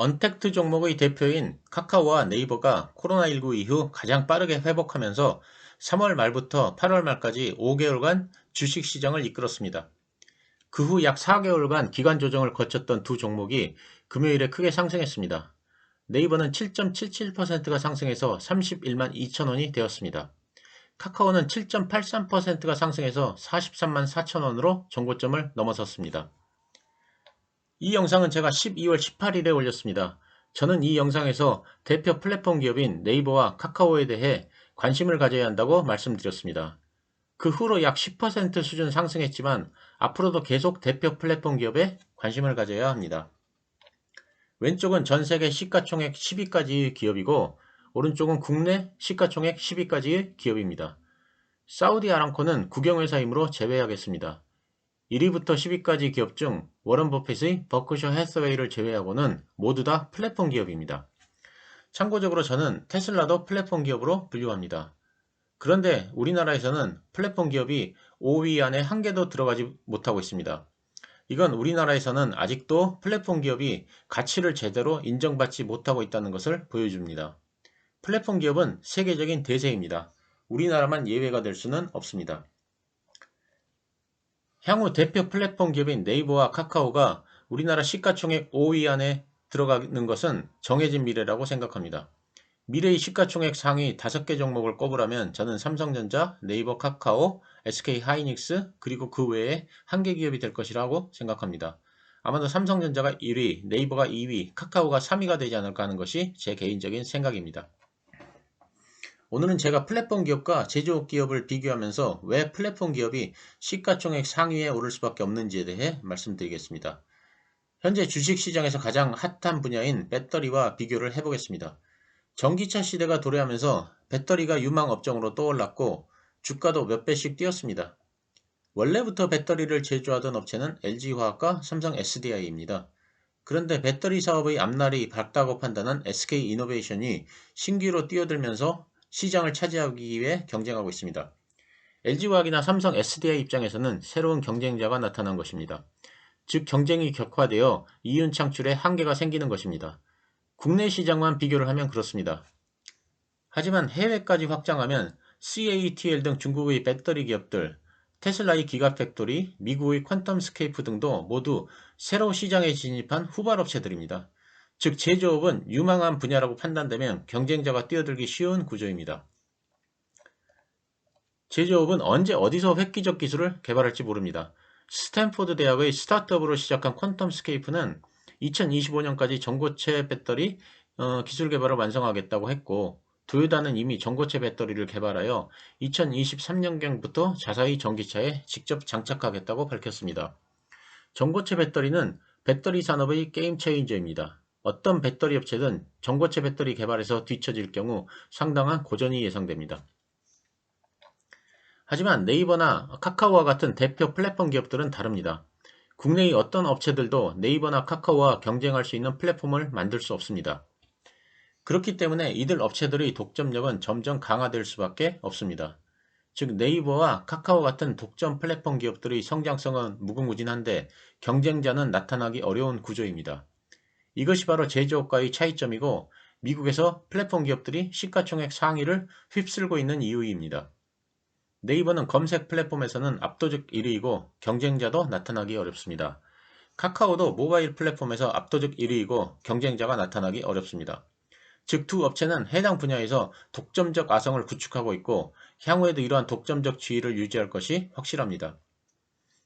언택트 종목의 대표인 카카오와 네이버가 코로나19 이후 가장 빠르게 회복하면서 3월 말부터 8월 말까지 5개월간 주식시장을 이끌었습니다. 그 후 약 4개월간 기간 조정을 거쳤던 두 종목이 금요일에 크게 상승했습니다. 네이버는 7.77%가 상승해서 31만 2천 원이 되었습니다. 카카오는 7.83%가 상승해서 43만 4천 원으로 정고점을 넘어섰습니다. 이 영상은 제가 12월 18일에 올렸습니다. 저는 이 영상에서 대표 플랫폼 기업인 네이버와 카카오에 대해 관심을 가져야 한다고 말씀드렸습니다. 그 후로 약 10% 수준 상승했지만 앞으로도 계속 대표 플랫폼 기업에 관심을 가져야 합니다. 왼쪽은 전 세계 시가총액 10위까지의 기업이고 오른쪽은 국내 시가총액 10위까지의 기업입니다. 사우디 아람코는 국영회사이므로 제외하겠습니다. 1위부터 10위까지 기업 중 워런 버핏의 버크셔 해서웨이를 제외하고는 모두 다 플랫폼 기업입니다. 참고적으로 저는 테슬라도 플랫폼 기업으로 분류합니다. 그런데 우리나라에서는 플랫폼 기업이 5위 안에 한 개도 들어가지 못하고 있습니다. 이건 우리나라에서는 아직도 플랫폼 기업이 가치를 제대로 인정받지 못하고 있다는 것을 보여줍니다. 플랫폼 기업은 세계적인 대세입니다. 우리나라만 예외가 될 수는 없습니다. 향후 대표 플랫폼 기업인 네이버와 카카오가 우리나라 시가총액 5위 안에 들어가는 것은 정해진 미래라고 생각합니다. 미래의 시가총액 상위 5개 종목을 꼽으라면 저는 삼성전자, 네이버, 카카오, SK하이닉스 그리고 그 외에 한 개 기업이 될 것이라고 생각합니다. 아마도 삼성전자가 1위, 네이버가 2위, 카카오가 3위가 되지 않을까 하는 것이 제 개인적인 생각입니다. 오늘은 제가 플랫폼 기업과 제조업 기업을 비교하면서 왜 플랫폼 기업이 시가총액 상위에 오를 수밖에 없는지에 대해 말씀드리겠습니다. 현재 주식시장에서 가장 핫한 분야인 배터리와 비교를 해보겠습니다. 전기차 시대가 도래하면서 배터리가 유망 업종으로 떠올랐고 주가도 몇 배씩 뛰었습니다. 원래부터 배터리를 제조하던 업체는 LG화학과 삼성 SDI입니다. 그런데 배터리 사업의 앞날이 밝다고 판단한 SK이노베이션이 신규로 뛰어들면서 시장을 차지하기 위해 경쟁하고 있습니다. LG화학이나 삼성 SDI 입장에서는 새로운 경쟁자가 나타난 것입니다. 즉 경쟁이 격화되어 이윤 창출에 한계가 생기는 것입니다. 국내 시장만 비교를 하면 그렇습니다. 하지만 해외까지 확장하면 CATL 등 중국의 배터리 기업들, 테슬라의 기가팩토리, 미국의 퀀텀스케이프 등도 모두 새로 시장에 진입한 후발업체들입니다. 즉 제조업은 유망한 분야라고 판단되면 경쟁자가 뛰어들기 쉬운 구조입니다. 제조업은 언제 어디서 획기적 기술을 개발할지 모릅니다. 스탠포드 대학의 스타트업으로 시작한 퀀텀스케이프는 2025년까지 전고체 배터리 기술 개발을 완성하겠다고 했고 도요다는 이미 전고체 배터리를 개발하여 2023년경부터 자사의 전기차에 직접 장착하겠다고 밝혔습니다. 전고체 배터리는 배터리 산업의 게임 체인저입니다. 어떤 배터리 업체든 전고체 배터리 개발에서 뒤처질 경우 상당한 고전이 예상됩니다. 하지만 네이버나 카카오와 같은 대표 플랫폼 기업들은 다릅니다. 국내의 어떤 업체들도 네이버나 카카오와 경쟁할 수 있는 플랫폼을 만들 수 없습니다. 그렇기 때문에 이들 업체들의 독점력은 점점 강화될 수밖에 없습니다. 즉 네이버와 카카오 같은 독점 플랫폼 기업들의 성장성은 무궁무진한데 경쟁자는 나타나기 어려운 구조입니다. 이것이 바로 제조업과의 차이점이고 미국에서 플랫폼 기업들이 시가총액 상위를 휩쓸고 있는 이유입니다. 네이버는 검색 플랫폼에서는 압도적 1위이고 경쟁자도 나타나기 어렵습니다. 카카오도 모바일 플랫폼에서 압도적 1위이고 경쟁자가 나타나기 어렵습니다. 즉 두 업체는 해당 분야에서 독점적 아성을 구축하고 있고 향후에도 이러한 독점적 지위를 유지할 것이 확실합니다.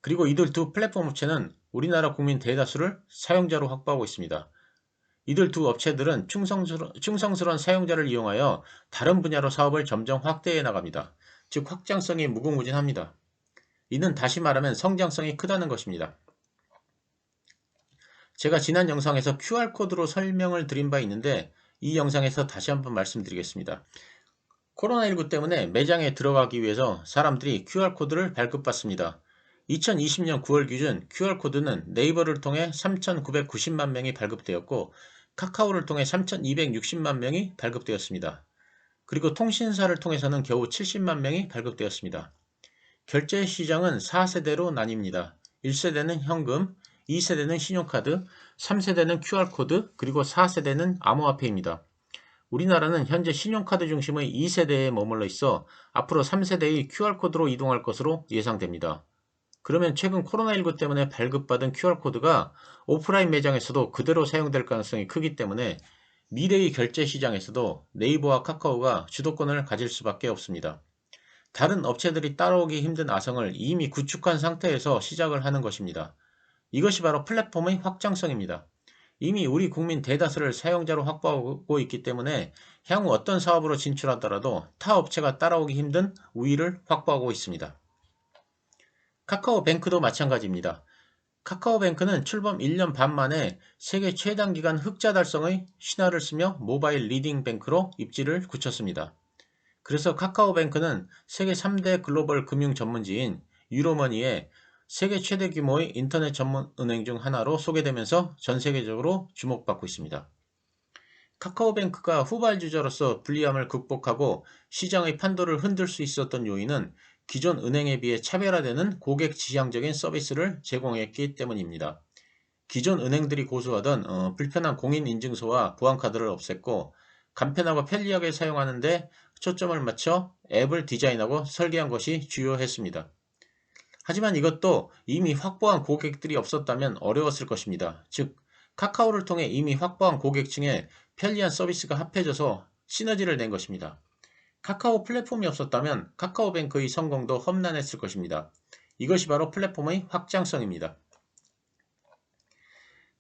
그리고 이들 두 플랫폼 업체는 우리나라 국민 대다수를 사용자로 확보하고 있습니다. 이들 두 업체들은 충성스러운 사용자를 이용하여 다른 분야로 사업을 점점 확대해 나갑니다. 즉 확장성이 무궁무진합니다. 이는 다시 말하면 성장성이 크다는 것입니다. 제가 지난 영상에서 QR코드로 설명을 드린 바 있는데 이 영상에서 다시 한번 말씀드리겠습니다. 코로나19 때문에 매장에 들어가기 위해서 사람들이 QR코드를 발급받습니다. 2020년 9월 기준 QR코드는 네이버를 통해 3,990만 명이 발급되었고 카카오를 통해 3,260만 명이 발급되었습니다. 그리고 통신사를 통해서는 겨우 70만 명이 발급되었습니다. 결제 시장은 4세대로 나뉩니다. 1세대는 현금, 2세대는 신용카드, 3세대는 QR코드, 그리고 4세대는 암호화폐입니다. 우리나라는 현재 신용카드 중심의 2세대에 머물러 있어 앞으로 3세대의 QR코드로 이동할 것으로 예상됩니다. 그러면 최근 코로나19 때문에 발급받은 QR코드가 오프라인 매장에서도 그대로 사용될 가능성이 크기 때문에 미래의 결제 시장에서도 네이버와 카카오가 주도권을 가질 수밖에 없습니다. 다른 업체들이 따라오기 힘든 아성을 이미 구축한 상태에서 시작을 하는 것입니다. 이것이 바로 플랫폼의 확장성입니다. 이미 우리 국민 대다수를 사용자로 확보하고 있기 때문에 향후 어떤 사업으로 진출하더라도 타 업체가 따라오기 힘든 우위를 확보하고 있습니다. 카카오뱅크도 마찬가지입니다. 카카오뱅크는 출범 1년 반 만에 세계 최단기간 흑자 달성의 신화를 쓰며 모바일 리딩 뱅크로 입지를 굳혔습니다. 그래서 카카오뱅크는 세계 3대 글로벌 금융 전문지인 유로머니에 세계 최대 규모의 인터넷 전문 은행 중 하나로 소개되면서 전 세계적으로 주목받고 있습니다. 카카오뱅크가 후발주자로서 불리함을 극복하고 시장의 판도를 흔들 수 있었던 요인은 기존 은행에 비해 차별화되는 고객 지향적인 서비스를 제공했기 때문입니다. 기존 은행들이 고수하던 불편한 공인인증서와 보안카드를 없앴고 간편하고 편리하게 사용하는 데 초점을 맞춰 앱을 디자인하고 설계한 것이 주요했습니다. 하지만 이것도 이미 확보한 고객들이 없었다면 어려웠을 것입니다. 즉, 카카오를 통해 이미 확보한 고객층에 편리한 서비스가 합해져서 시너지를 낸 것입니다. 카카오 플랫폼이 없었다면 카카오뱅크의 성공도 험난했을 것입니다. 이것이 바로 플랫폼의 확장성입니다.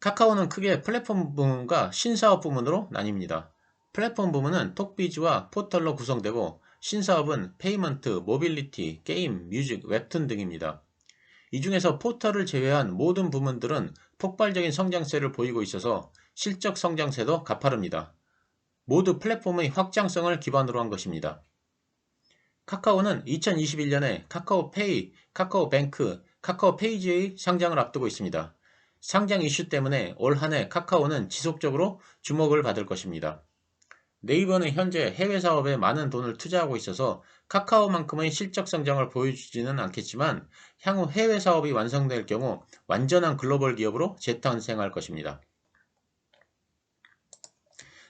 카카오는 크게 플랫폼 부문과 신사업 부문으로 나뉩니다. 플랫폼 부문은 톡비즈와 포털로 구성되고 신사업은 페이먼트, 모빌리티, 게임, 뮤직, 웹툰 등입니다. 이 중에서 포털을 제외한 모든 부문들은 폭발적인 성장세를 보이고 있어서 실적 성장세도 가파릅니다. 모두 플랫폼의 확장성을 기반으로 한 것입니다. 카카오는 2021년에 카카오페이, 카카오뱅크, 카카오페이지의 상장을 앞두고 있습니다. 상장 이슈 때문에 올 한 해 카카오는 지속적으로 주목을 받을 것입니다. 네이버는 현재 해외 사업에 많은 돈을 투자하고 있어서 카카오만큼의 실적 성장을 보여주지는 않겠지만 향후 해외 사업이 완성될 경우 완전한 글로벌 기업으로 재탄생할 것입니다.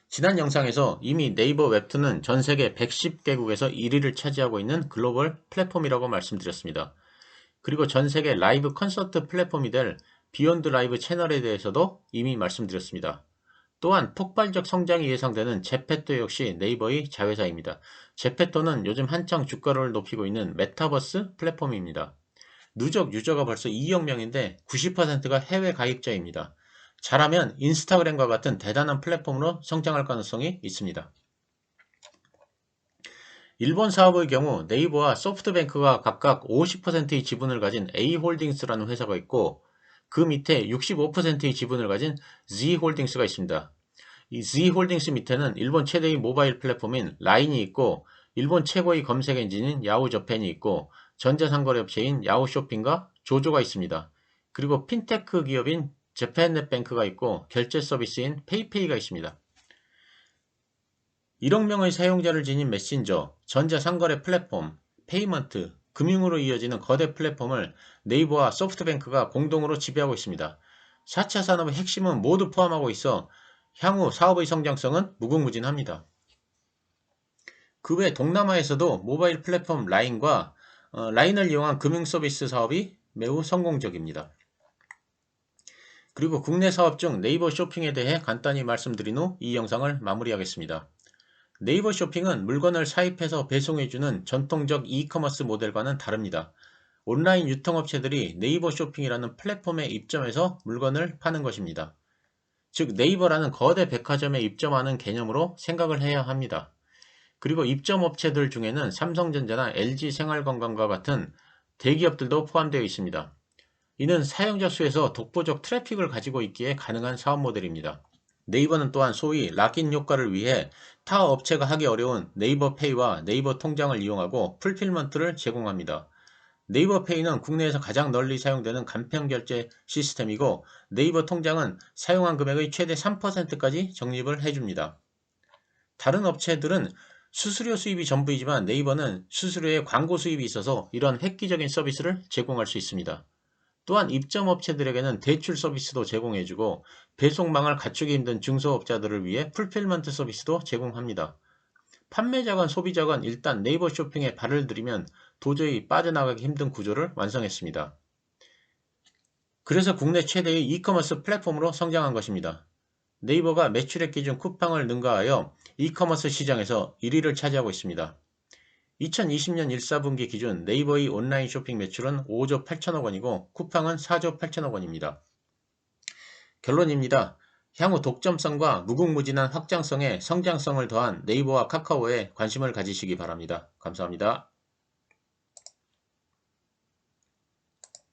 지난 영상에서 이미 네이버 웹툰은 전 세계 110개국에서 1위를 차지하고 있는 글로벌 플랫폼이라고 말씀드렸습니다. 그리고 전 세계 라이브 콘서트 플랫폼이 될 비욘드 라이브 채널에 대해서도 이미 말씀드렸습니다. 또한 폭발적 성장이 예상되는 제페토 역시 네이버의 자회사입니다. 제페토는 요즘 한창 주가를 높이고 있는 메타버스 플랫폼입니다. 누적 유저가 벌써 2억 명인데 90%가 해외 가입자입니다. 잘하면 인스타그램과 같은 대단한 플랫폼으로 성장할 가능성이 있습니다. 일본 사업의 경우 네이버와 소프트뱅크가 각각 50%의 지분을 가진 A홀딩스라는 회사가 있고 그 밑에 65%의 지분을 가진 Z홀딩스가 있습니다. 이 Z홀딩스 밑에는 일본 최대의 모바일 플랫폼인 라인이 있고 일본 최고의 검색 엔진인 야후저팬이 있고 전자상거래 업체인 야후쇼핑과 조조가 있습니다. 그리고 핀테크 기업인 재팬넷뱅크가 있고 결제 서비스인 페이페이가 있습니다. 1억 명의 사용자를 지닌 메신저, 전자상거래 플랫폼, 페이먼트, 금융으로 이어지는 거대 플랫폼을 네이버와 소프트뱅크가 공동으로 지배하고 있습니다. 4차 산업의 핵심은 모두 포함하고 있어 향후 사업의 성장성은 무궁무진합니다. 그 외 동남아에서도 모바일 플랫폼 라인과 라인을 이용한 금융 서비스 사업이 매우 성공적입니다. 그리고 국내 사업 중 네이버 쇼핑에 대해 간단히 말씀드린 후 이 영상을 마무리하겠습니다. 네이버 쇼핑은 물건을 사입해서 배송해주는 전통적 이커머스 모델과는 다릅니다. 온라인 유통업체들이 네이버 쇼핑이라는 플랫폼에 입점해서 물건을 파는 것입니다. 즉 네이버라는 거대 백화점에 입점하는 개념으로 생각을 해야 합니다. 그리고 입점업체들 중에는 삼성전자나 LG생활건강과 같은 대기업들도 포함되어 있습니다. 이는 사용자 수에서 독보적 트래픽을 가지고 있기에 가능한 사업 모델입니다. 네이버는 또한 소위 락인 효과를 위해 타 업체가 하기 어려운 네이버페이와 네이버 통장을 이용하고 풀필먼트를 제공합니다. 네이버페이는 국내에서 가장 널리 사용되는 간편결제 시스템이고 네이버 통장은 사용한 금액의 최대 3%까지 적립을 해줍니다. 다른 업체들은 수수료 수입이 전부이지만 네이버는 수수료에 광고 수입이 있어서 이런 획기적인 서비스를 제공할 수 있습니다. 또한 입점업체들에게는 대출 서비스도 제공해주고 배송망을 갖추기 힘든 중소업자들을 위해 풀필먼트 서비스도 제공합니다. 판매자건 소비자건 일단 네이버 쇼핑에 발을 들이면 도저히 빠져나가기 힘든 구조를 완성했습니다. 그래서 국내 최대의 이커머스 플랫폼으로 성장한 것입니다. 네이버가 매출액 기준 쿠팡을 능가하여 이커머스 시장에서 1위를 차지하고 있습니다. 2020년 1사분기 기준 네이버의 온라인 쇼핑 매출은 5조 8천억 원이고 쿠팡은 4조 8천억 원입니다. 결론입니다. 향후 독점성과 무궁무진한 확장성에 성장성을 더한 네이버와 카카오에 관심을 가지시기 바랍니다. 감사합니다.